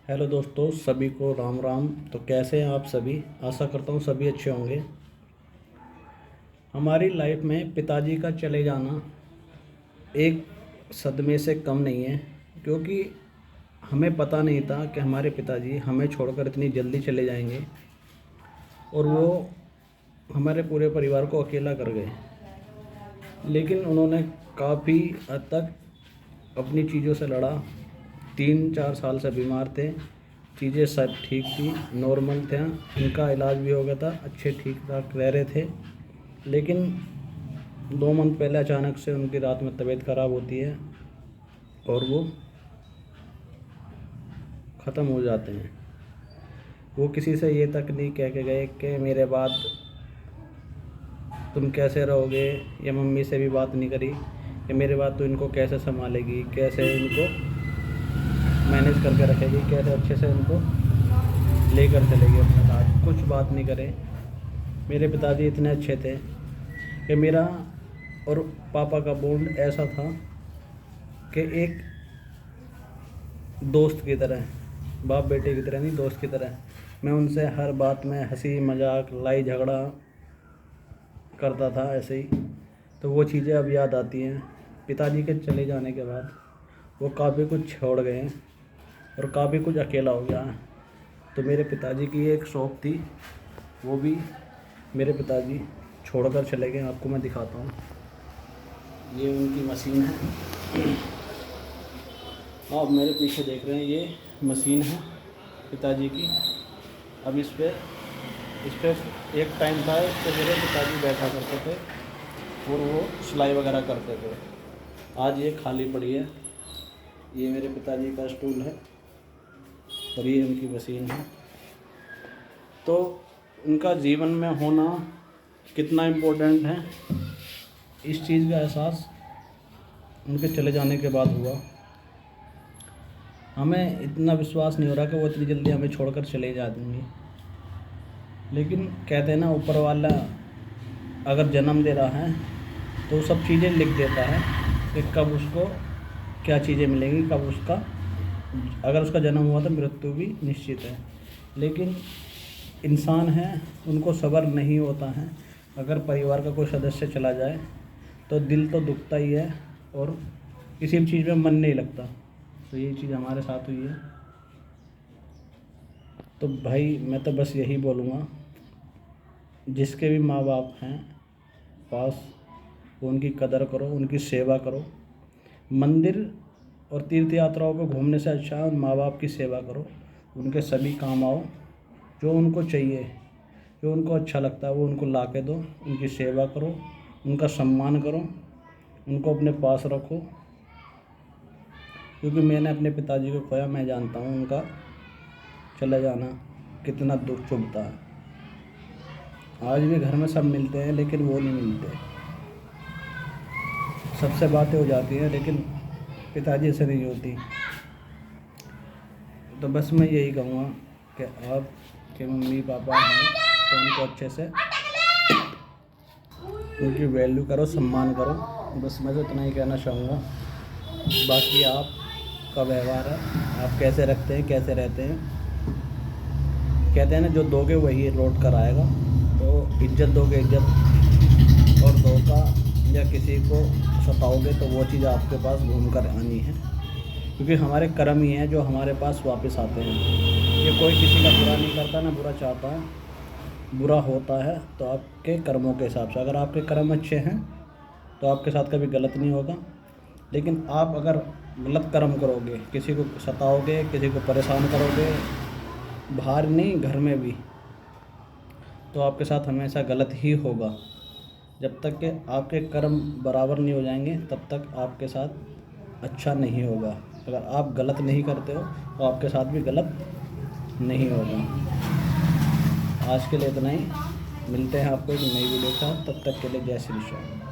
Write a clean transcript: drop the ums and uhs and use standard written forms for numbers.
Hello दोस्तों, सभी को राम राम। तो कैसे हैं आप सभी? आशा करता हूँ सभी अच्छे होंगे। हमारी लाइफ में पिताजी का चले जाना एक सदमे से कम नहीं है, क्योंकि हमें पता नहीं था कि हमारे पिताजी हमें छोड़कर इतनी जल्दी चले जाएंगे और वो हमारे पूरे परिवार को अकेला कर गए। लेकिन उन्होंने काफ़ी हद तक अपनी चीज़ों से लड़ा। 3-4 साल से बीमार थे, चीज़ें सब ठीक थी, नॉर्मल थे, इनका इलाज भी हो गया था, अच्छे ठीक ठाक रह रहे थे। लेकिन 2 मंथ पहले अचानक से उनकी रात में तबीयत ख़राब होती है और वो ख़त्म हो जाते हैं। वो किसी से ये तक नहीं कह के गए कि मेरे बाद तुम कैसे रहोगे, या मम्मी से भी बात नहीं करी कि मेरे बाद तो इनको कैसे संभालेगी, कैसे इनको मैनेज करके रखेगी, कैसे अच्छे से इनको लेकर चलेगी अपने साथ। कुछ बात नहीं करे। मेरे पिताजी इतने अच्छे थे कि मेरा और पापा का बॉन्ड ऐसा था कि एक दोस्त की तरह, बाप बेटे की तरह नहीं, दोस्त की तरह। मैं उनसे हर बात में हंसी मजाक, लड़ाई झगड़ा करता था ऐसे ही। तो वो चीज़ें अब याद आती हैं। पिताजी के चले जाने के बाद वो काफ़ी कुछ छोड़ गए हैं और काफ़ी कुछ अकेला हो गया है। तो मेरे पिताजी की एक शॉप थी, वो भी मेरे पिताजी छोड़कर चले गए। आपको मैं दिखाता हूँ, ये उनकी मशीन है। आप मेरे पीछे देख रहे हैं, ये मशीन है पिताजी की। अब इस पर एक टाइम था इस पर मेरे पिताजी बैठा करते थे और वो सिलाई वगैरह करते थे। आज ये खाली पड़ी है। ये मेरे पिताजी का स्टूल है और ये उनकी मशीन है। तो उनका जीवन में होना कितना इम्पोर्टेंट है, इस चीज़ का एहसास उनके चले जाने के बाद हुआ। हमें इतना विश्वास नहीं हो रहा कि वो इतनी जल्दी हमें छोड़कर चले जाएंगे। लेकिन कहते हैं ना, ऊपर वाला अगर जन्म दे रहा है तो सब चीज़ें लिख देता है कि कब उसको क्या चीज़ें मिलेंगी, कब उसका, अगर उसका जन्म हुआ तो मृत्यु भी निश्चित है। लेकिन इंसान है, उनको सब्र नहीं होता है। अगर परिवार का कोई सदस्य चला जाए तो दिल तो दुखता ही है और किसी भी चीज़ में मन नहीं लगता। तो ये चीज़ हमारे साथ हुई है। तो भाई मैं तो बस यही बोलूँगा, जिसके भी माँ बाप हैं पास, वो उनकी कदर करो, उनकी सेवा करो। मंदिर और तीर्थ यात्राओं पर घूमने से अच्छा है उन माँ बाप की सेवा करो, उनके सभी काम आओ। जो उनको चाहिए, जो उनको अच्छा लगता है वो उनको ला के दो, उनकी सेवा करो, उनका सम्मान करो, उनको अपने पास रखो। क्योंकि मैंने अपने पिताजी को खोया, मैं जानता हूँ उनका चला जाना कितना दुख चुभता है। आज भी घर में सब मिलते हैं लेकिन वो नहीं मिलते। सबसे बातें हो जाती हैं लेकिन पिताजी से नहीं होती। तो बस मैं यही कहूँगा कि आपके मम्मी पापा हैं तो उनको अच्छे से उनकी वैल्यू करो, सम्मान करो। बस मैं तो इतना ही कहना चाहूँगा। बाकी आपका व्यवहार है, आप कैसे रखते हैं, कैसे रहते हैं। कहते हैं ना, जो दोगे वही लौट कर आएगा। तो इज्जत दोगे इज्जत, और धोखा या किसी को सताओगे तो वो चीज़ आपके पास घूम कर आनी है। क्योंकि हमारे कर्म ही हैं जो हमारे पास वापस आते हैं। ये कोई किसी का बुरा नहीं करता, ना बुरा चाहता है। बुरा होता है तो आपके कर्मों के हिसाब से। अगर आपके कर्म अच्छे हैं तो आपके साथ कभी गलत नहीं होगा। लेकिन आप अगर गलत कर्म करोगे, किसी को सताओगे, किसी को परेशान करोगे, बाहर नहीं घर में भी, तो आपके साथ हमेशा गलत ही होगा। जब तक कि आपके कर्म बराबर नहीं हो जाएंगे तब तक आपके साथ अच्छा नहीं होगा। अगर आप गलत नहीं करते हो तो आपके साथ भी गलत नहीं होगा। आज के लिए इतना ही। मिलते हैं आपको एक नई वीडियो के साथ। तब तक के लिए जय श्री कृष्ण।